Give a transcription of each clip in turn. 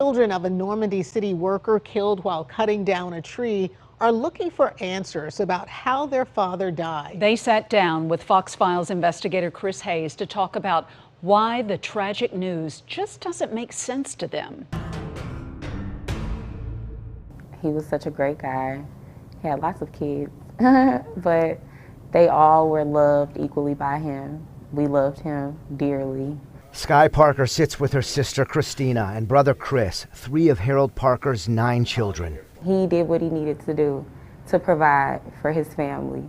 Children of a Normandy city worker killed while cutting down a tree are looking for answers about how their father died. They sat down with Fox Files investigator Chris Hayes to talk about why the tragic news just doesn't make sense to them. He was such a great guy. He had lots of kids, but they all were loved equally by him. We loved him dearly. Sky Parker sits with her sister Christina and brother Chris, 3 of Harold Parker's 9 children. He did what he needed to do to provide for his family.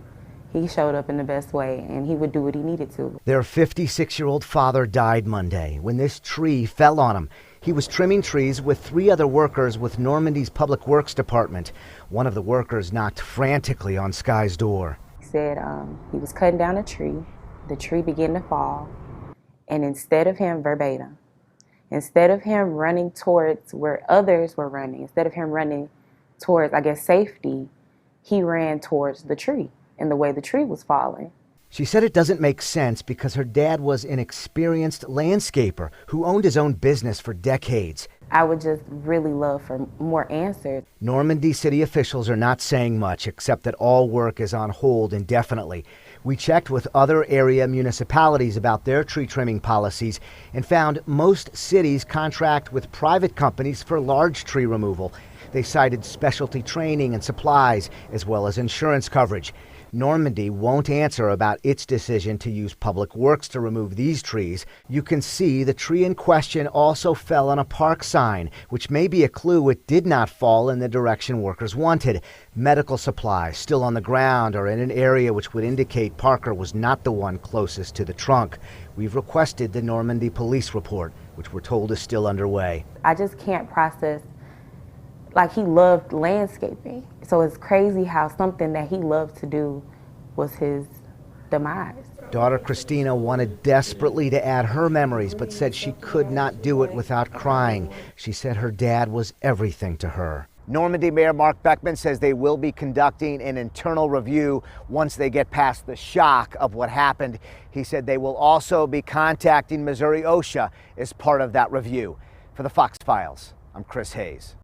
He showed up in the best way, and he would do what he needed to. Their 56-year-old father died Monday when this tree fell on him. He was trimming trees with 3 other workers with Normandy's Public Works Department. One of the workers knocked frantically on Sky's door. He said he was cutting down a tree. The tree began to fall. And instead of him, verbatim, instead of him running towards where others were running, instead of him running towards, I guess, safety, he ran towards the tree and the way the tree was falling. She said it doesn't make sense because her dad was an experienced landscaper who owned his own business for decades. I would just really love for more answers. Normandy city officials are not saying much except that all work is on hold indefinitely. We checked with other area municipalities about their tree trimming policies and found most cities contract with private companies for large tree removal. They cited specialty training and supplies as well as insurance coverage. Normandy won't answer about its decision to use Public Works to remove these trees. You can see the tree in question also fell on a park sign, which may be a clue it did not fall in the direction workers wanted. Medical supplies still on the ground or in an area which would indicate Parker was not the one closest to the trunk. We've requested the Normandy police report, which we're told is still underway. I just can't process. Like, he loved landscaping. So it's crazy how something that he loved to do was his demise. Daughter Christina wanted desperately to add her memories, but said she could not do it without crying. She said her dad was everything to her. Normandy Mayor Mark Beckman says they will be conducting an internal review once they get past the shock of what happened. He said they will also be contacting Missouri OSHA as part of that review. For the Fox Files, I'm Chris Hayes.